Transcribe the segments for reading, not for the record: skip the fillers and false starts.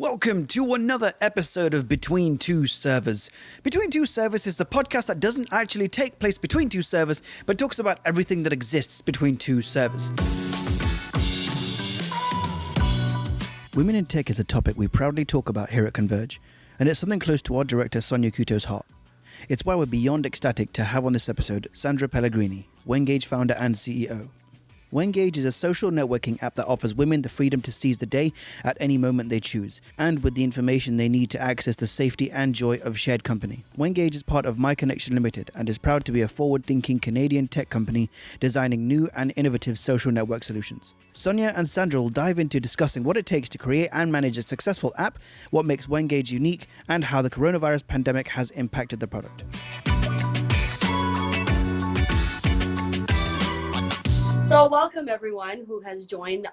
Welcome to another episode of Between Two Servers. Between Two Servers is the podcast that doesn't actually take place between two servers, but talks about everything that exists between two servers. Women in tech is a topic we proudly talk about here at Konverge, and it's something close to our director Sonia Couto's heart. It's why we're beyond ecstatic to have on this episode Sandra Pellegrini, Wengage Founder and CEO. Wengage is a social networking app that offers women the freedom to seize the day at any moment they choose, and with the information they need to access the safety and joy of shared company. Wengage is part of Myconxn Limited and is proud to be a forward-thinking Canadian tech company designing new and innovative social network solutions. Sonia and Sandra will dive into discussing what it takes to create and manage a successful app, what makes Wengage unique, and how the coronavirus pandemic has impacted the product. So welcome everyone who has joined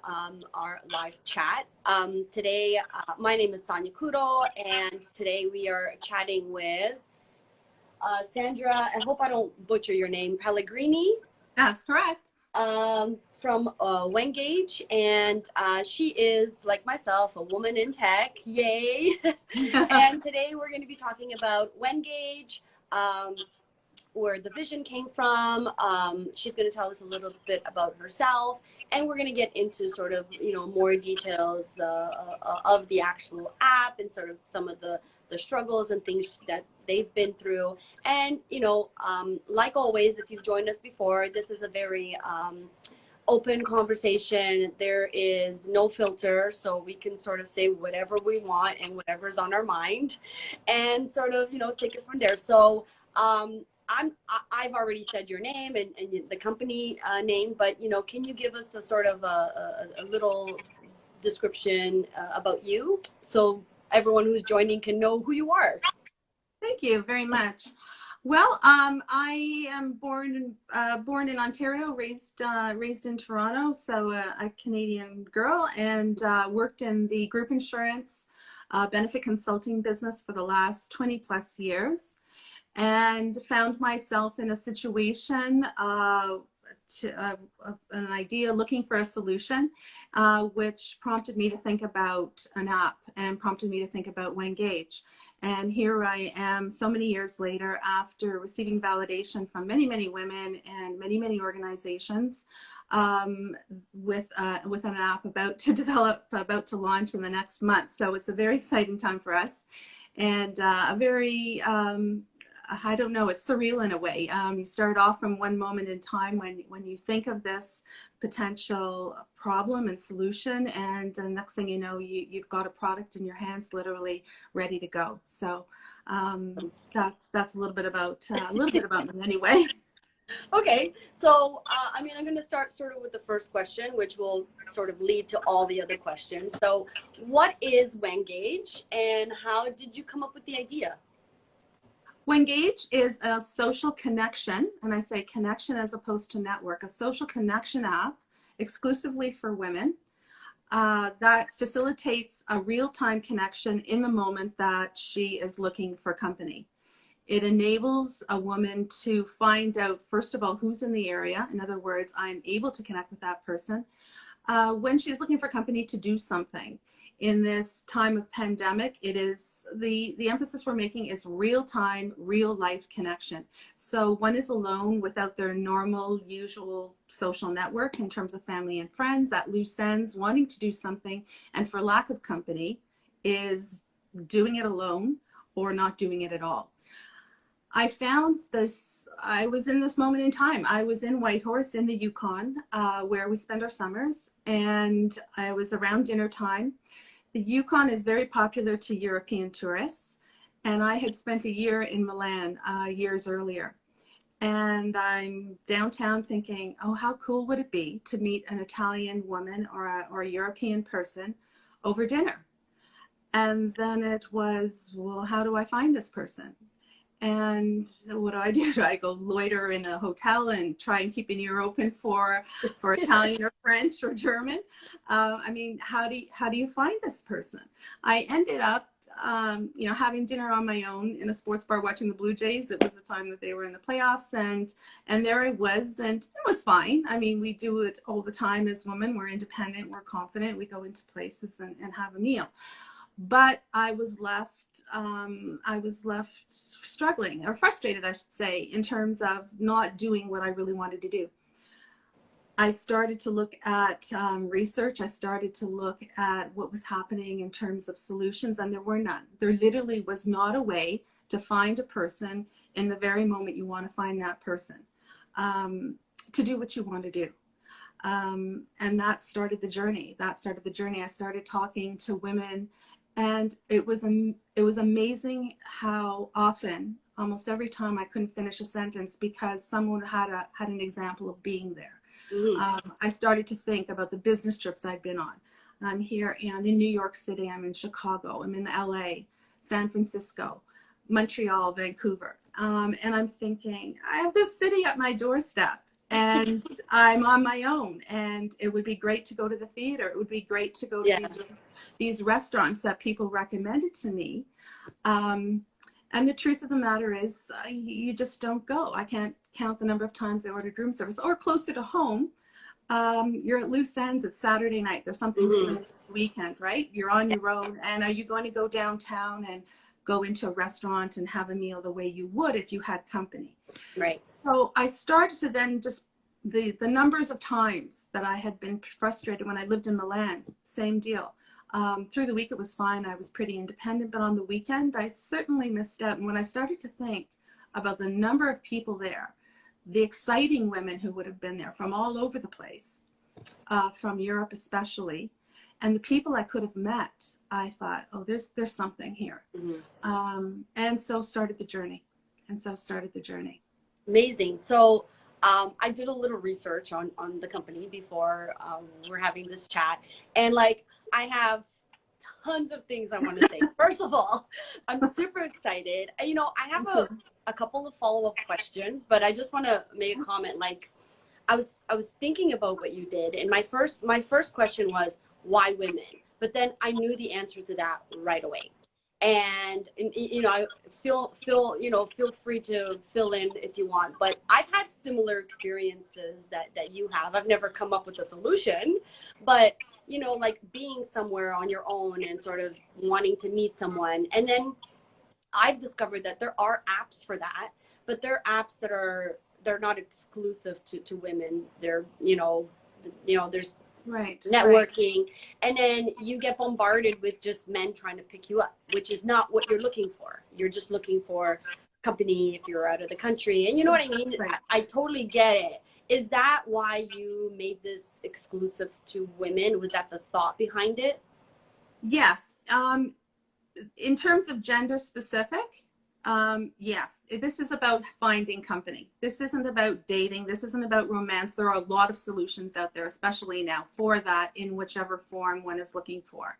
our live chat. Today, my name is Sonia Couto, and today we are chatting with Sandra, I hope I don't butcher your name, Pellegrini. That's correct. From Wengage, and she is, like myself, a woman in tech, yay! And today we're going to be talking about Wengage, where the vision came from. She's going to tell us a little bit about herself, and we're going to get into sort of, more details of the actual app and sort of some of the struggles and things that they've been through. And, like always, if you've joined us before, this is a very open conversation. There is no filter, so we can sort of say whatever we want and whatever's on our mind and sort of, take it from there. So, I've already said your name and the company name, but can you give us a sort of a little description about you so everyone who's joining can know who you are? Thank you very much. Well, I am born in Ontario, raised in Toronto, so a Canadian girl, and worked in the group insurance benefit consulting business for the last 20 plus years. And found myself in a situation, an idea, looking for a solution, which prompted me to think about an app and prompted me to think about Wengage. And here I am so many years later, after receiving validation from many, many women and many, many organizations, with an app about to launch in the next month. So it's a very exciting time for us, and a very I don't know, it's surreal in a way. You start off from one moment in time when you think of this potential problem and solution, and the next thing you know, you've got a product in your hands, literally ready to go. So that's a little bit about me anyway. Okay, so I'm going to start sort of with the first question, which will sort of lead to all the other questions. So, what is Wengage, and how did you come up with the idea? Wengage is a social connection, and I say connection as opposed to network, a social connection app exclusively for women that facilitates a real-time connection in the moment that she is looking for company. It enables a woman to find out, first of all, who's in the area. In other words, I'm able to connect with that person when she's looking for company to do something. In this time of pandemic, it is the emphasis we're making is real-time, real-life connection. So one is alone without their normal, usual social network in terms of family and friends, at loose ends, wanting to do something, and for lack of company, is doing it alone or not doing it at all. I found this, I was in this moment in time. I was in Whitehorse in the Yukon, where we spend our summers, and I was around dinner time. The Yukon is very popular to European tourists, and I had spent a year in Milan years earlier. And I'm downtown thinking, oh, how cool would it be to meet an Italian woman or a European person over dinner? And then it was, well, how do I find this person? And what do? Do I go loiter in a hotel and try and keep an ear open for Italian or French or German? I mean, how do you find this person? I ended up, having dinner on my own in a sports bar watching the Blue Jays. It was the time that they were in the playoffs, and there I was, and it was fine. I mean, we do it all the time as women. We're independent, we're confident, we go into places and have a meal. but I was left struggling, or frustrated, I should say, in terms of not doing what I really wanted to do. I started to look at research. I started to look at what was happening in terms of solutions, and there were none. There literally was not a way to find a person in the very moment you want to find that person, to do what you want to do. And that started the journey. I started talking to women, and it was amazing how often, almost every time, I couldn't finish a sentence because someone had an example of being there. I started to think about the business trips I'd been on. I'm here and in New York City, I'm in Chicago, I'm in LA, San Francisco, Montreal, Vancouver. And I'm thinking, I have this city at my doorstep and I'm on my own, and it would be great to go to the theater. It would be great to go to these restaurants that people recommended to me. And the truth of the matter is, you just don't go. I can't count the number of times I ordered room service. Or closer to home, you're at loose ends. It's Saturday night. There's something to do on the weekend, right? You're on your own. And are you going to go downtown and go into a restaurant and have a meal the way you would if you had company? Right. So I started to then just, the numbers of times that I had been frustrated when I lived in Milan, same deal. Through the week, it was fine. I was pretty independent, but on the weekend, I certainly missed out. And when I started to think about the number of people there, the exciting women who would have been there from all over the place, from Europe especially, and the people I could have met, I thought, oh, there's something here. And so started the journey. Amazing. So I did a little research on the company before we're having this chat, and like, I have tons of things I want to say. First of all, I'm super excited. You know, I have a couple of follow-up questions, but I just want to make a comment. Like, I was thinking about what you did, and my first question was, why women? But then I knew the answer to that right away. And you know, I feel free to fill in if you want, but I've had similar experiences that you have. I've never come up with a solution, but you know, like being somewhere on your own and sort of wanting to meet someone. And then I've discovered that there are apps for that, but they're apps that they're not exclusive to women. They're, you know, there's networking, and then you get bombarded with just men trying to pick you up, which is not what you're looking for. You're just looking for company if you're out of the country. And you know what I mean? I totally get it. Is that why you made this exclusive to women? Was that the thought behind it? Yes. In terms of gender specific, yes. This is about finding company. This isn't about dating. This isn't about romance. There are a lot of solutions out there, especially now, for that in whichever form one is looking for.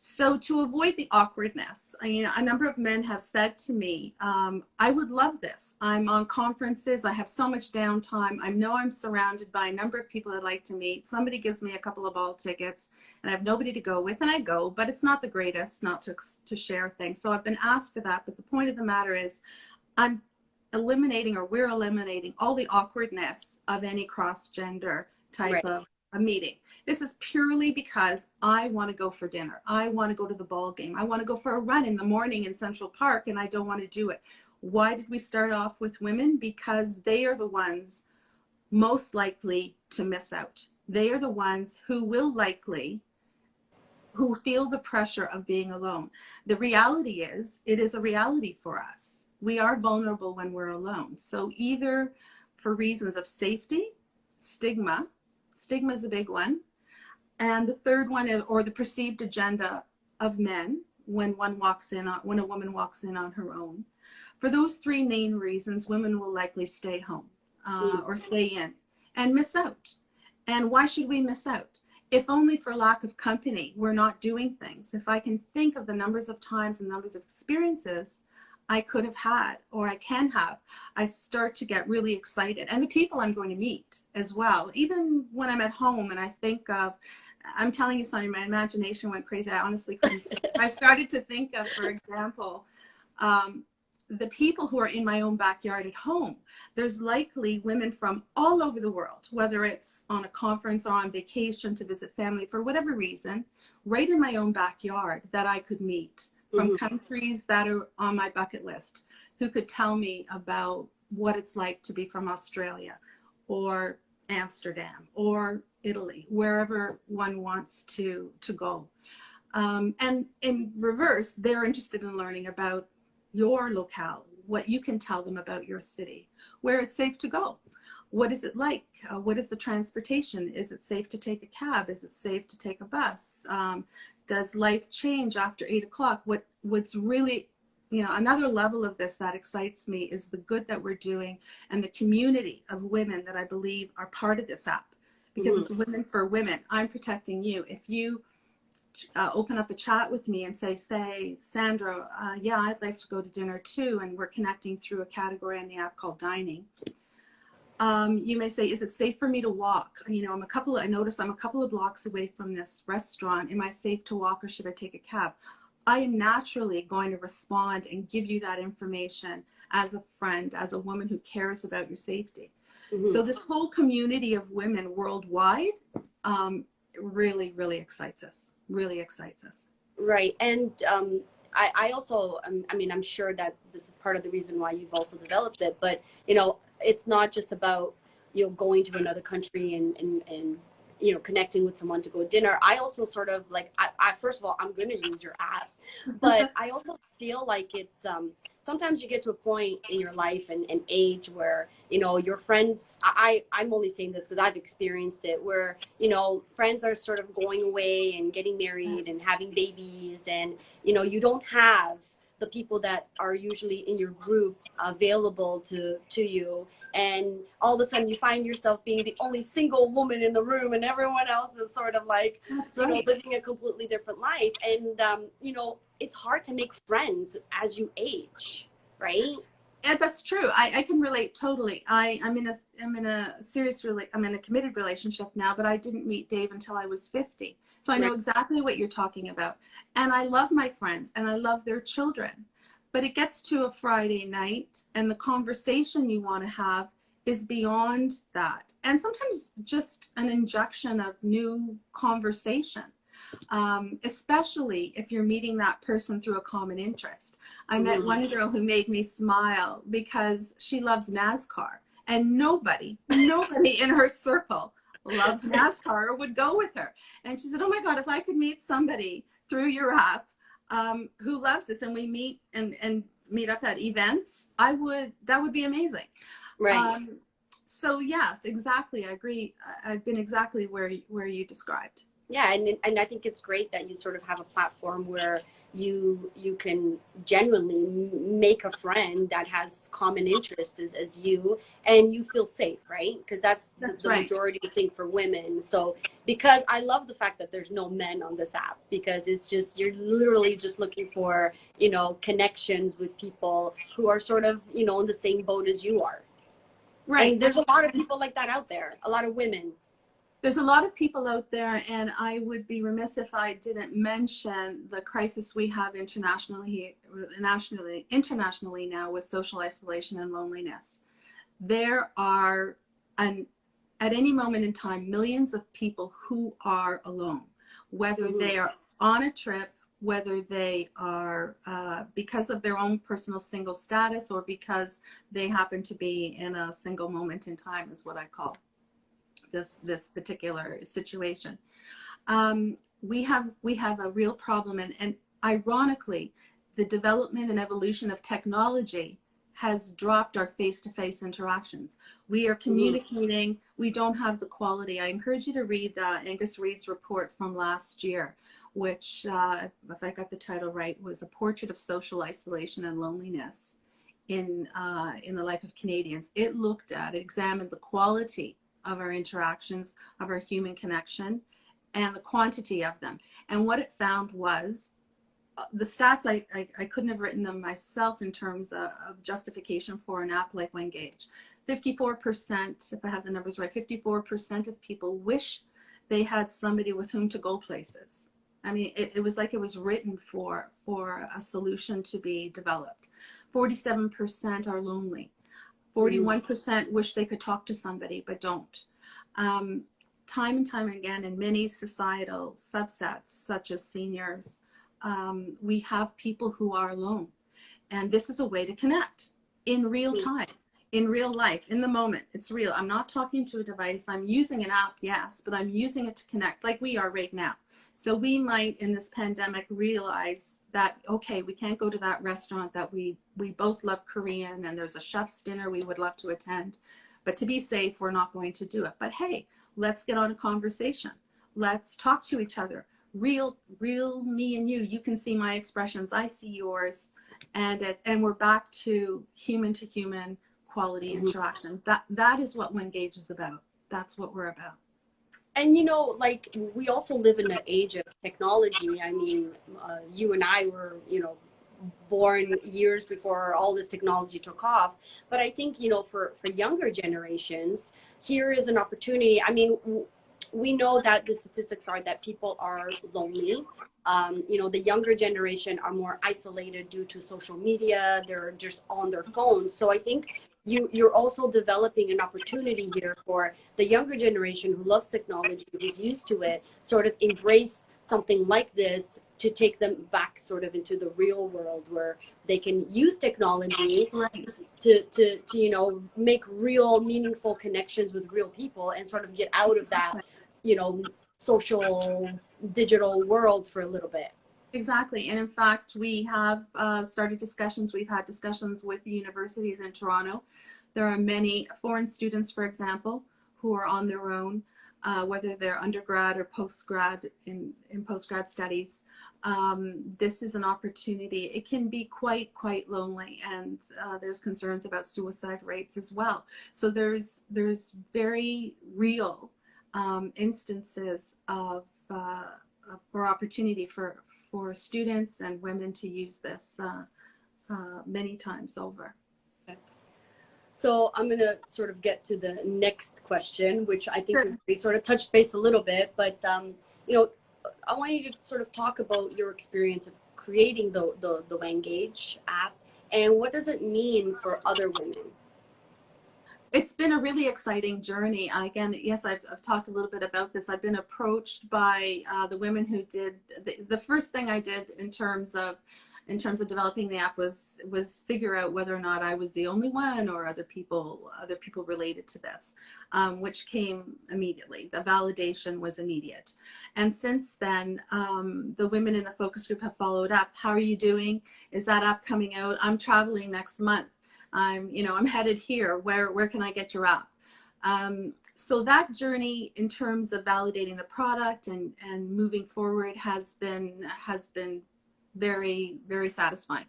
So to avoid the awkwardness, you know, a number of men have said to me, I would love this. I'm on conferences. I have so much downtime. I know I'm surrounded by a number of people I'd like to meet. Somebody gives me a couple of ball tickets and I have nobody to go with, and I go, but it's not the greatest not to share things. So I've been asked for that. But the point of the matter is, I'm eliminating, or we're eliminating, all the awkwardness of any cross-gender type of a meeting. This is purely because I want to go for dinner. I want to go to the ball game. I want to go for a run in the morning in Central Park, and I don't want to do it. Why did we start off with women? Because they are the ones most likely to miss out. They are the ones who feel the pressure of being alone. The reality is, it is a reality for us. We are vulnerable when we're alone. So either for reasons of safety, stigma is a big one. And the third one is, or the perceived agenda of men when a woman walks in on her own. For those three main reasons, women will likely stay home or stay in and miss out. And why should we miss out? If only for lack of company, we're not doing things. If I can think of the numbers of times and numbers of experiences I could have had, or I can have, I start to get really excited. And the people I'm going to meet as well, even when I'm at home and I think of, I'm telling you, Sonia, my imagination went crazy. I honestly couldn't. I started to think of, for example, the people who are in my own backyard at home. There's likely women from all over the world, whether it's on a conference or on vacation to visit family for whatever reason, right in my own backyard that I could meet from countries that are on my bucket list, who could tell me about what it's like to be from Australia or Amsterdam or Italy, wherever one wants to go. And in reverse, they're interested in learning about your locale, what you can tell them about your city, where it's safe to go. What is it like? What is the transportation? Is it safe to take a cab? Is it safe to take a bus? Does life change after 8 o'clock? What's really, another level of this that excites me is the good that we're doing and the community of women that I believe are part of this app, because it's women for women. I'm protecting you. If you open up a chat with me and say, Sandra, yeah, I'd like to go to dinner too, and we're connecting through a category in the app called dining. You may say, is it safe for me to walk? I notice I'm a couple of blocks away from this restaurant. Am I safe to walk, or should I take a cab? I am naturally going to respond and give you that information as a friend, as a woman who cares about your safety. So this whole community of women worldwide really, really excites us. Right. And I also, I'm sure that this is part of the reason why you've also developed it, but, it's not just about, going to another country and connecting with someone to go dinner. I also sort of like, I first of all, I'm going to use your app, but I also feel like it's, sometimes you get to a point in your life and age where, your friends, I'm only saying this because I've experienced it, where, friends are sort of going away and getting married and having babies, and, you don't have the people that are usually in your group available to you. And all of a sudden you find yourself being the only single woman in the room, and everyone else is sort of like, living a completely different life. And, it's hard to make friends as you age, right? Yeah, that's true. I can relate totally. I'm in a committed relationship now, but I didn't meet Dave until I was 50. So I know exactly what you're talking about. And I love my friends and I love their children. But it gets to a Friday night and the conversation you want to have is beyond that. And sometimes just an injection of new conversation. Especially if you're meeting that person through a common interest. I met one girl who made me smile because she loves NASCAR, and nobody in her circle loves NASCAR or would go with her. And she said, oh my God, if I could meet somebody through your app who loves this, and we meet and meet up at events, that would be amazing. Right. So yes, exactly. I agree. I've been exactly where you described. Yeah, and I think it's great that you sort of have a platform where you can genuinely make a friend that has common interests as you, and you feel safe, right? Because that's the right. Majority thing for women. So because I love the fact that there's no men on this app, because it's just, you're literally just looking for, connections with people who are sort of, in the same boat as you are. Right. And there's a lot of people like that out there, a lot of women. There's a lot of people out there, and I would be remiss if I didn't mention the crisis we have internationally now with social isolation and loneliness. There are, at any moment in time, millions of people who are alone, whether they are on a trip, whether they are because of their own personal single status, or because they happen to be in a single moment in time, is what I call this particular situation. We have a real problem, and ironically, the development and evolution of technology has dropped our face-to-face interactions. We are communicating, we don't have the quality. I encourage you to read Angus Reid's report from last year, which, if I got the title right, was A Portrait of Social Isolation and Loneliness in the Life of Canadians. It examined the quality of our interactions, of our human connection, and the quantity of them. And what it found was, the stats, I couldn't have written them myself in terms of justification for an app like Wengage. 54%, if I have the numbers right, 54% of people wish they had somebody with whom to go places. I mean, it was like it was written for a solution to be developed. 47% are lonely. 41% wish they could talk to somebody but don't. Time and time again, in many societal subsets, such as seniors, we have people who are alone. And this is a way to connect in real time, in real life, in the moment. It's real. I'm not talking to a device. I'm using an app, yes, but I'm using it to connect like we are right now. So we might, in this pandemic, realize that, okay, we can't go to that restaurant that we both love Korean, and there's a chef's dinner we would love to attend. But to be safe, we're not going to do it. But hey, let's get on a conversation. Let's talk to each other. Real me and you. You can see my expressions. I see yours. And we're back to human quality interaction. That is what Wengage is about. That's what we're about. And you know, like, we also live in an age of technology. I mean, you and I were, you know, born years before all this technology took off. But I think, you know, for younger generations, here is an opportunity. I mean, we know that the statistics are that people are lonely. You know, the younger generation are more isolated due to social media. They're just on their phones. So I think you're also developing an opportunity here for the younger generation who loves technology, who's used to it, sort of embrace something like this to take them back sort of into the real world where they can use technology to you know, make real meaningful connections with real people and sort of get out of that, you know, social digital world for a little bit. Exactly. And in fact, we have started discussions. We've had discussions with the universities in Toronto. There are many foreign students, for example, who are on their own, whether they're undergrad or postgrad in postgrad studies. This is an opportunity. It can be quite lonely, and there's concerns about suicide rates as well. So there's very real instances of or opportunity for students and women to use this many times over. Okay. So I'm going to sort of get to the next question, which I think we sort of touched base a little bit, but you know, I want you to sort of talk about your experience of creating the Wengage app, and what does it mean for other women? It's been a really exciting journey. Again, yes, I've talked a little bit about this. I've been approached by the women who did the first thing I did in terms of developing the app was figure out whether or not I was the only one or other people related to this, which came immediately. The validation was immediate. And since then, the women in the focus group have followed up. How are you doing? Is that app coming out? I'm traveling next month. I'm headed here. Where can I get your app? So that journey in terms of validating the product and moving forward has been very, very satisfying.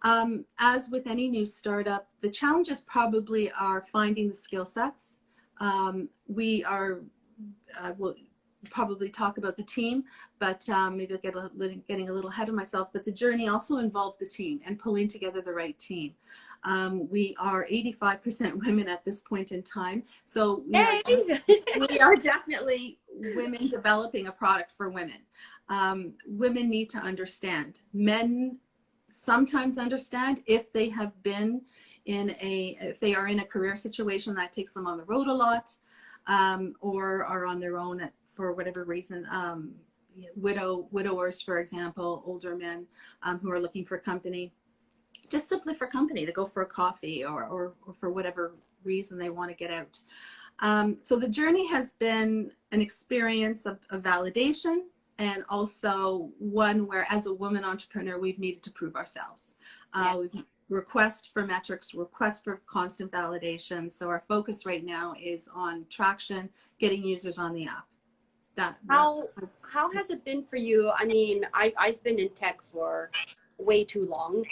As with any new startup, the challenges probably are finding the skill sets. We'll probably talk about the team, but maybe I'll getting a little ahead of myself. But the journey also involved the team and pulling together the right team. We are 85% women at this point in time. So we are definitely women developing a product for women. Women need to understand. Men sometimes understand if they have been if they are in a career situation that takes them on the road a lot, or are on their own for whatever reason. Widowers, for example, older men who are looking for company, just simply for company, to go for a coffee or for whatever reason they want to get out. So the journey has been an experience of validation, and also one where, as a woman entrepreneur, we've needed to prove ourselves. We've request for metrics, request for constant validation. So our focus right now is on traction, getting users on the app. How has it been for you? I mean, I've been in tech for way too long,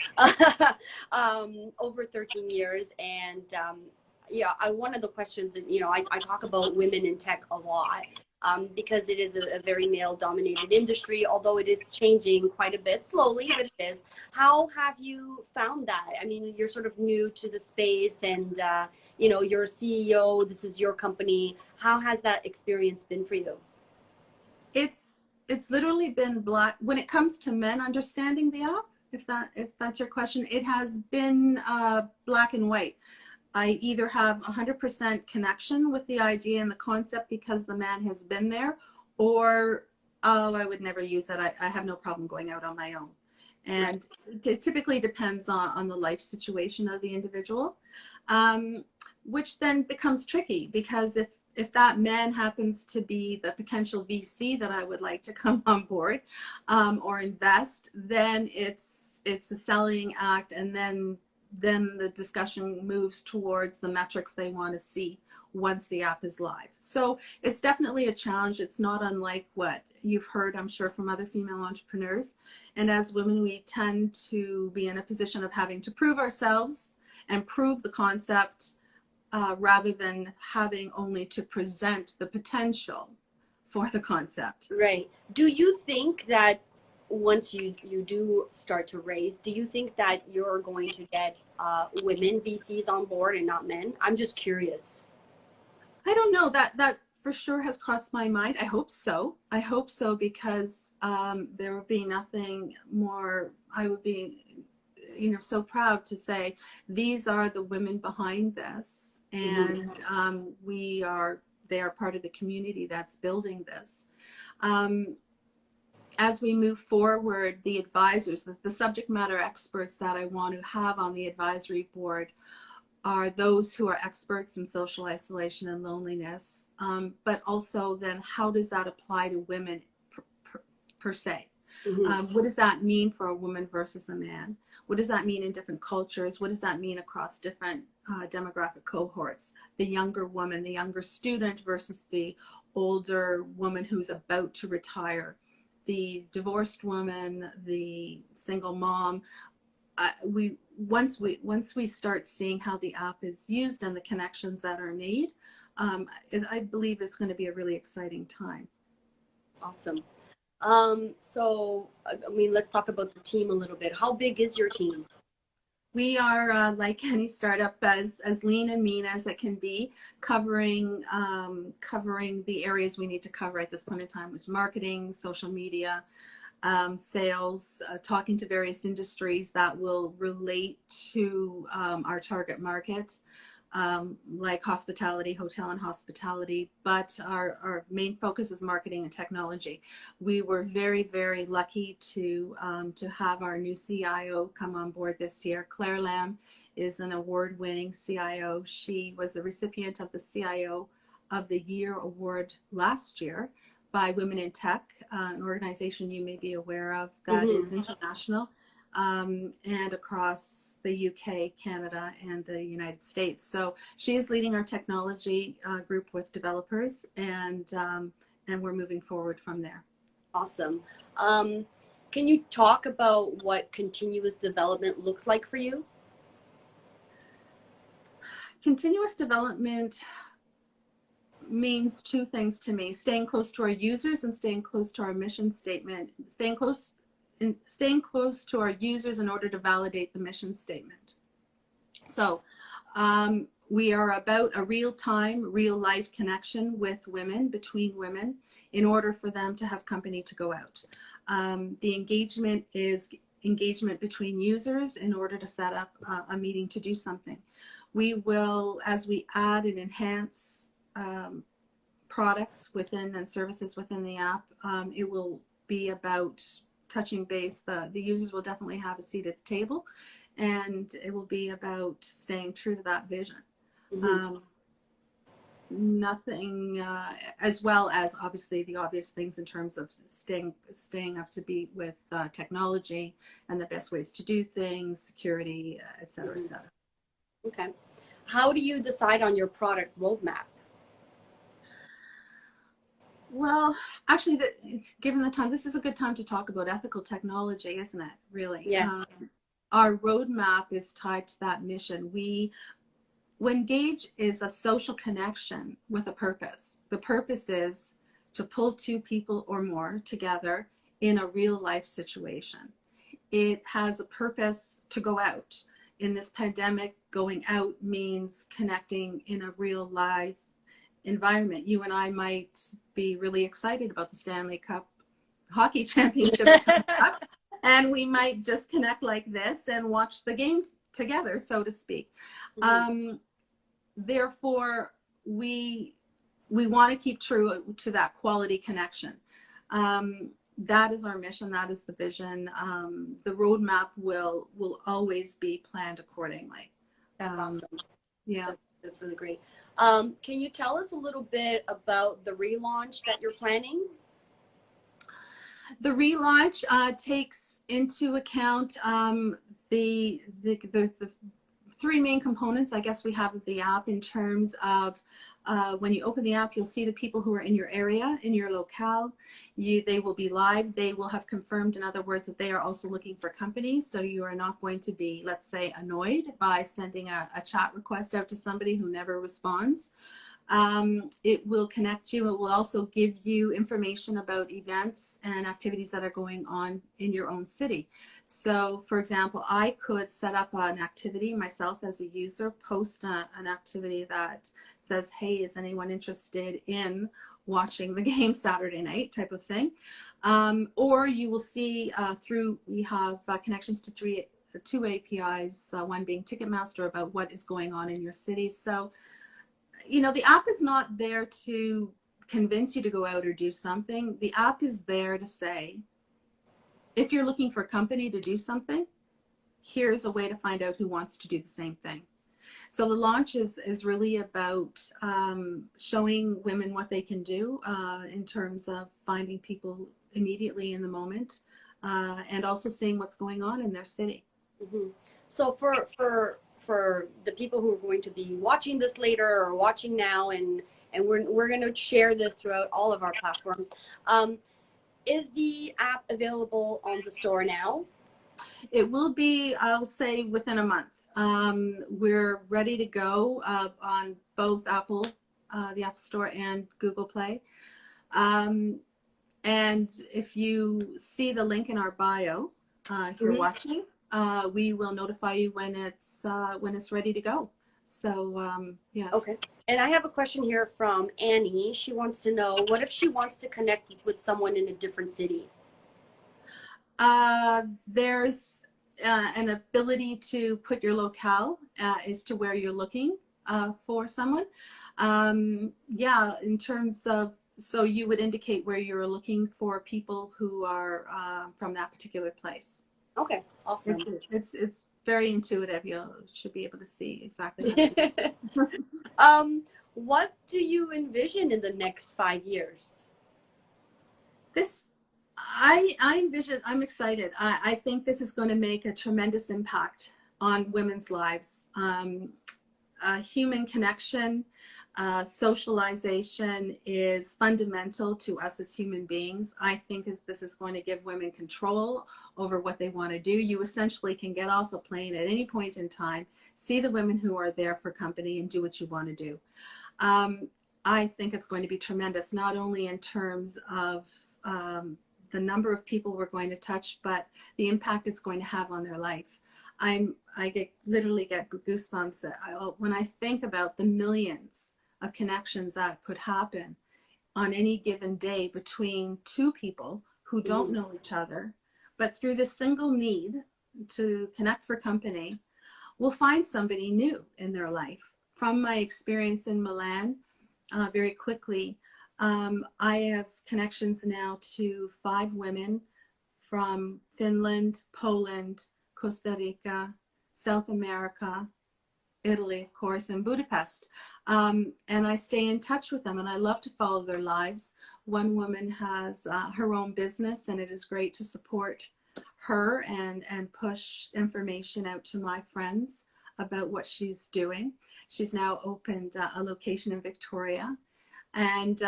over 13 years. And one of the questions, I talk about women in tech a lot, because it is a very male dominated industry, although it is changing quite a bit, slowly, but it is. How have you found that? I mean, you're sort of new to the space, and you're a CEO, this is your company. How has that experience been for you? It's literally been black when it comes to men understanding the app. if that's your question. It has been black and white. I either have 100% connection with the idea and the concept because the man has been there, or, oh, I would never use that. I have no problem going out on my own. And it typically depends on the life situation of the individual, which then becomes tricky, because if that man happens to be the potential VC that I would like to come on board or invest, then it's a selling act, and then the discussion moves towards the metrics they want to see once the app is live. So it's definitely a challenge. It's not unlike what you've heard, I'm sure, from other female entrepreneurs. And as women, we tend to be in a position of having to prove ourselves and prove the concept rather than having only to present the potential for the concept. Right. Do you think that once you do start to raise, do you think that you're going to get women VCs on board and not men? I'm just curious. I don't know. That for sure has crossed my mind. I hope so. I hope so, because there would be nothing more. I would be, so proud to say these are the women behind this, and they are part of the community that's building this. As we move forward, the advisors, the subject matter experts that I want to have on the advisory board are those who are experts in social isolation and loneliness, but also then how does that apply to women per se? What does that mean for a woman versus a man? What does that mean in different cultures? What does that mean across different demographic cohorts? The younger woman, the younger student versus the older woman who's about to retire, the divorced woman, the single mom. Once we start seeing how the app is used and the connections that are made, I believe it's going to be a really exciting time. Awesome. So, let's talk about the team a little bit. How big is your team? We are, like any startup, as lean and mean as it can be, covering the areas we need to cover at this point in time, which is marketing, social media, sales, talking to various industries that will relate to our target market, like hospitality, hotel and hospitality, but our main focus is marketing and technology. We were very, very lucky to have our new CIO come on board this year. Claire Lamb is an award-winning CIO. She was the recipient of the CIO of the Year award last year by Women in Tech, an organization you may be aware of that is international, and across the UK, Canada, and the United States. So she is leading our technology group with developers, and we're moving forward from there. Awesome. Can you talk about what continuous development looks like for you? Continuous development means two things to me: staying close to our users and staying close to our mission statement. Staying close to our users in order to validate the mission statement. So we are about a real-time, real-life connection with women, between women, in order for them to have company to go out. The engagement is engagement between users in order to set up a meeting to do something. We will, as we add and enhance products within and services within the app, it will be about touching base. The users will definitely have a seat at the table, and it will be about staying true to that vision. Nothing, as well as obviously the obvious things in terms of staying up to beat with technology and the best ways to do things, security, et cetera, et cetera. Okay. How do you decide on your product roadmap? Well, actually, given the time, this is a good time to talk about ethical technology, isn't it? Really? Yeah. Our roadmap is tied to that mission. Wengage is a social connection with a purpose. The purpose is to pull two people or more together in a real life situation. It has a purpose to go out. In this pandemic, going out means connecting in a real life environment. You and I might be really excited about the Stanley Cup hockey championship coming up, And we might just connect like this and watch the game together, so to speak. Therefore, we want to keep true to that quality connection. That is our mission. That is the vision. The roadmap will always be planned accordingly. That's awesome. Yeah. That's really great. Can you tell us a little bit about the relaunch that you're planning? The relaunch takes into account the three main components, I guess, we have of the app in terms of when you open the app, you'll see the people who are in your area, in your locale. They will be live. They will have confirmed, in other words, that they are also looking for companies. So you are not going to be, let's say, annoyed by sending a chat request out to somebody who never responds. It will connect you. It will also give you information about events and activities that are going on in your own city. So, for example, I could set up an activity myself as a user, post an activity that says, hey, is anyone interested in watching the game Saturday night, type of thing. Or you will see we have connections to two APIs, one being Ticketmaster, about what is going on in your city. So, you know, the app is not there to convince you to go out or do something. The app is there to say, if you're looking for a company to do something, here's a way to find out who wants to do the same thing. So the launch is really about showing women what they can do in terms of finding people immediately in the moment, and also seeing what's going on in their city. Mm-hmm. So for the people who are going to be watching this later or watching now, and we're going to share this throughout all of our platforms, is the app available on the store now? It will be, I'll say, within a month. We're ready to go on both Apple, the App Store, and Google Play. And if you see the link in our bio, if you're watching, we will notify you when it's ready to go. So yes. Okay. And I have a question here from Annie. She wants to know, what if she wants to connect with someone in a different city? There's an ability to put your locale as to where you're looking for someone. Yeah, in terms of, so you would indicate where you're looking for people who are from that particular place. Okay, awesome. It's very intuitive. You should be able to see exactly. What do you envision in the next 5 years? I envision, I'm excited. I think this is going to make a tremendous impact on women's lives. Human connection, socialization is fundamental to us as human beings. I think this is going to give women control over what they want to do. You essentially can get off a plane at any point in time, see the women who are there for company, and do what you want to do. I think it's going to be tremendous, not only in terms of the number of people we're going to touch, but the impact it's going to have on their life. I literally get goosebumps when I think about the millions of connections that could happen on any given day between two people who don't know each other, but through this single need to connect for company, will find somebody new in their life. From my experience in Milan, very quickly, I have connections now to 5 women from Finland, Poland, Costa Rica, South America, Italy, of course, and Budapest. And I stay in touch with them, and I love to follow their lives. One woman has her own business, and it is great to support her and push information out to my friends about what she's doing. She's now opened a location in Victoria, and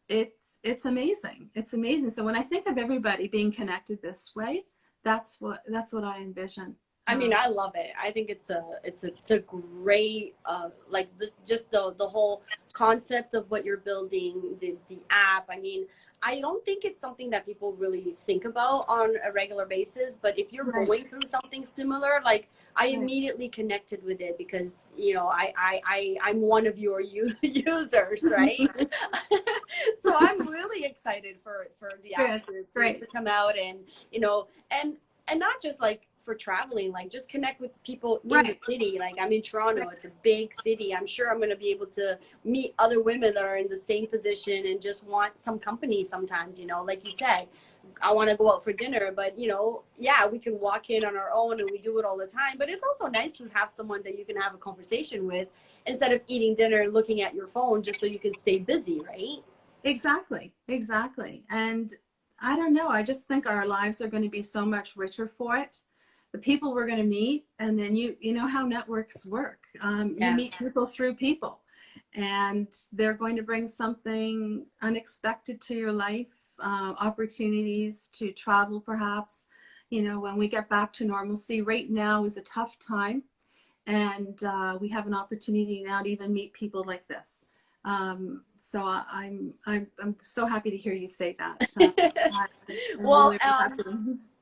it's amazing. It's amazing. So when I think of everybody being connected this way, that's what I envision. I mean, I love it. I think it's a great like just the whole concept of what you're building, the app. I mean, I don't think it's something that people really think about on a regular basis, but if you're going through something similar, like I immediately connected with it because, you know, I'm one of your users, right? So I'm really excited for the app to come out and, you know, and not just like for traveling, like just connect with people in the city. Like I'm in Toronto, it's a big city. I'm sure I'm going to be able to meet other women that are in the same position and just want some company sometimes, you know, like you said, I want to go out for dinner, but you know, yeah, we can walk in on our own and we do it all the time, but it's also nice to have someone that you can have a conversation with instead of eating dinner and looking at your phone just so you can stay busy, right? Exactly. And I don't know, I just think our lives are going to be so much richer for it. The people we're going to meet, and then you know how networks work. You meet people through people, and they're going to bring something unexpected to your life, opportunities to travel perhaps, you know, when we get back to normalcy. Right now is a tough time, and we have an opportunity now to even meet people like this. So I'm so happy to hear you say that. Well,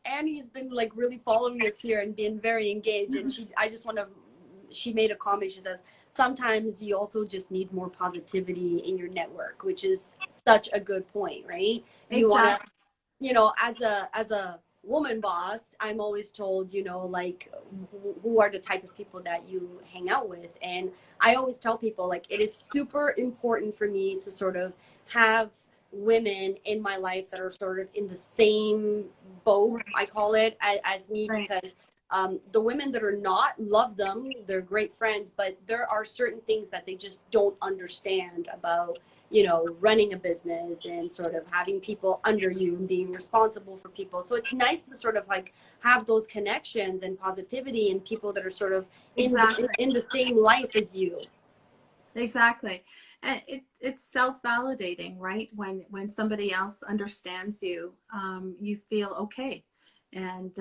Annie's been like really following us here and being very engaged, and she made a comment. She says sometimes you also just need more positivity in your network, which is such a good point, right? You want to, you know, as a woman boss, I'm always told, you know, like who are the type of people that you hang out with, and I always tell people like it is super important for me to sort of have women in my life that are sort of in the same boat, I call it, as me, because the women that are not, love them, they're great friends, but there are certain things that they just don't understand about, you know, running a business and sort of having people under you and being responsible for people. So it's nice to sort of like have those connections and positivity and people that are sort of in the same life as you. Exactly. And it's self-validating, right? When somebody else understands you, you feel okay. And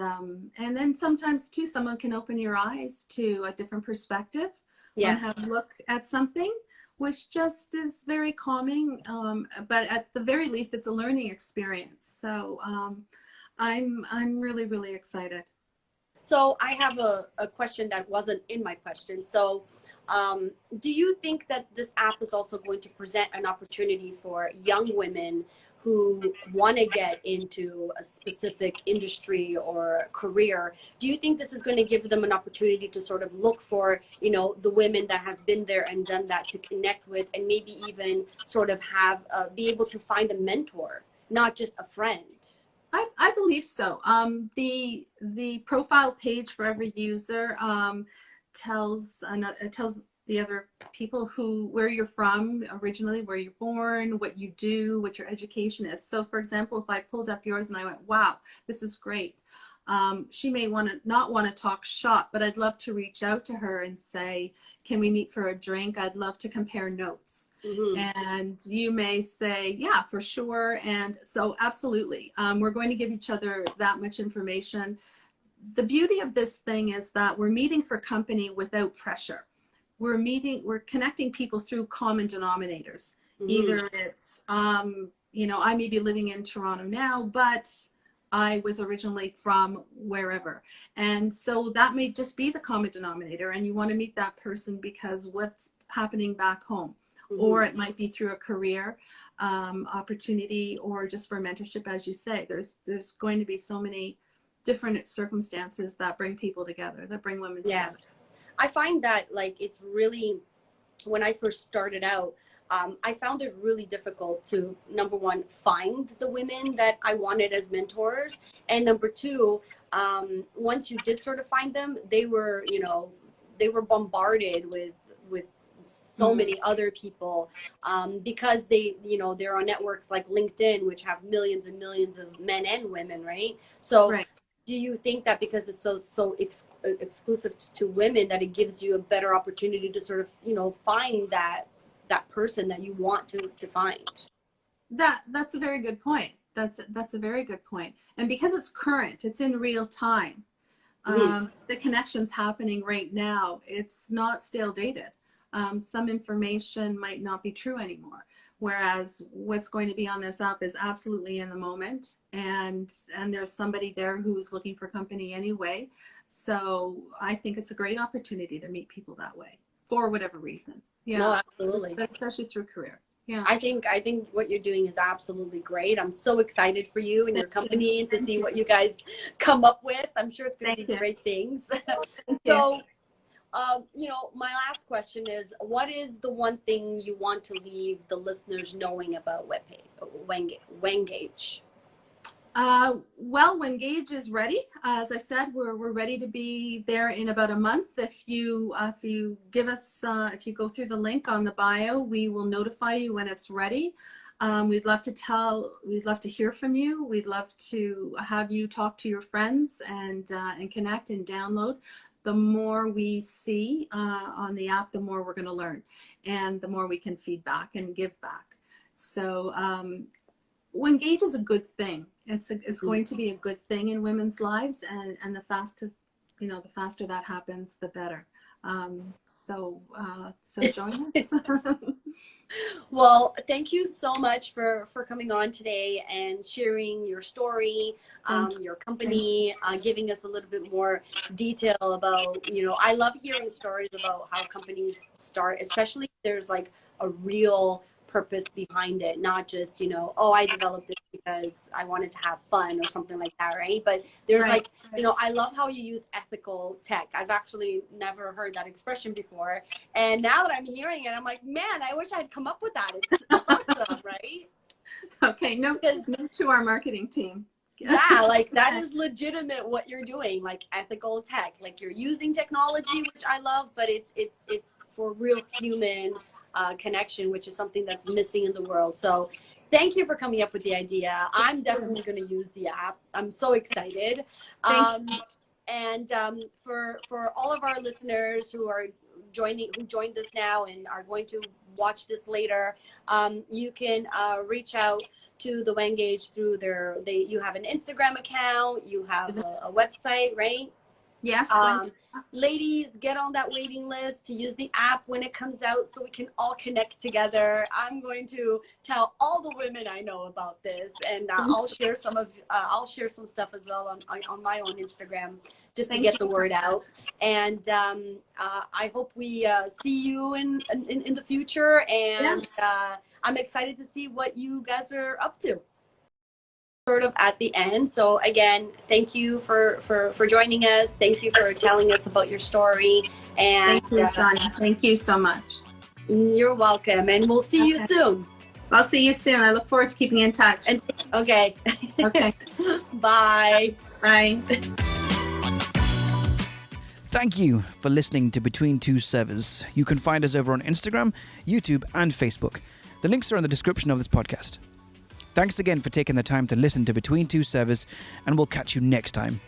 then sometimes too, someone can open your eyes to a different perspective on how to look at something, which just is very calming. But at the very least, it's a learning experience. So I'm really, really excited. So I have a question that wasn't in my question. So do you think that this app is also going to present an opportunity for young women who want to get into a specific industry or career? Do you think this is going to give them an opportunity to sort of look for, you know, the women that have been there and done that to connect with, and maybe even sort of have be able to find a mentor, not just a friend? I believe so. The profile page for every user tells the other people where you're from originally, where you're born, what you do, what your education is. So for example, if I pulled up yours and I went, wow, this is great. She may not want to talk shop, but I'd love to reach out to her and say, can we meet for a drink? I'd love to compare notes. And you may say, yeah, for sure. And so absolutely, we're going to give each other that much information. The beauty of this thing is that we're meeting for company without pressure. We're connecting people through common denominators. Either it's, you know, I may be living in Toronto now, but I was originally from wherever. And so that may just be the common denominator, and you want to meet that person because what's happening back home. Or it might be through a career opportunity, or just for mentorship, as you say. There's going to be so many different circumstances that bring people together, that bring women together. I find that like it's really, when I first started out, I found it really difficult to, number one, find the women that I wanted as mentors, and number two, once you did sort of find them, they were, you know, they were bombarded with so many other people, because they, you know, they're on networks like LinkedIn, which have millions and millions of men and women, right? So do you think that because it's so exclusive to women, that it gives you a better opportunity to sort of, you know, find that person that you want to find? That's a very good point. That's a very good point. And because it's current, it's in real time. The connection's happening right now. It's not stale dated. Some information might not be true anymore, whereas what's going to be on this app is absolutely in the moment, and there's somebody there who's looking for company anyway. So I think it's a great opportunity to meet people that way for whatever reason. Yeah, No, absolutely. Especially through career. Yeah. I think what you're doing is absolutely great. I'm so excited for you and your company and to see what you guys come up with. I'm sure it's going to be great things. So, my last question is, what is the one thing you want to leave the listeners knowing about Wengage? Well, Wengage is ready. As I said, we're ready to be there in about a month. If you give us, if you go through the link on the bio, we will notify you when it's ready. We'd love to hear from you. We'd love to have you talk to your friends and connect and download. The more we see on the app, the more we're going to learn, and the more we can feed back and give back. So Wengage is a good thing. It's going to be a good thing in women's lives, and the faster that happens, the better. So join us. Well, thank you so much for coming on today and sharing your story, your company, giving us a little bit more detail about, I love hearing stories about how companies start, especially if there's like a real purpose behind it, not just, I developed this because I wanted to have fun or something like that, right? But there's I love how you use ethical tech. I've actually never heard that expression before. And now that I'm hearing it, I'm like, man, I wish I'd come up with that. It's awesome, right? Okay, note to our marketing team. Yeah, like that is legitimate what you're doing, like ethical tech. Like you're using technology, which I love, but it's for real human connection, which is something that's missing in the world. So thank you for coming up with the idea. I'm definitely going to use the app. I'm so excited. And for all of our listeners who joined us now and are going to watch this later, you can reach out to the Wengage through you have an Instagram account, you have a website, right? Yes. Ladies, get on that waiting list to use the app when it comes out so we can all connect together. I'm going to tell all the women I know about this, and I'll share some stuff as well on my own Instagram just to get the word out. And I hope we see you in the future, and I'm excited to see what you guys are up to. Sort of at the end. So again, thank you for joining us. Thank you for telling us about your story. And thank you, Sonia. Thank you so much. You're welcome. And we'll see you soon. I'll see you soon. I look forward to keeping in touch. Okay. Okay. Bye. Bye. Thank you for listening to Between Two Servers. You can find us over on Instagram, YouTube, and Facebook. The links are in the description of this podcast. Thanks again for taking the time to listen to Between Two Servers, and we'll catch you next time.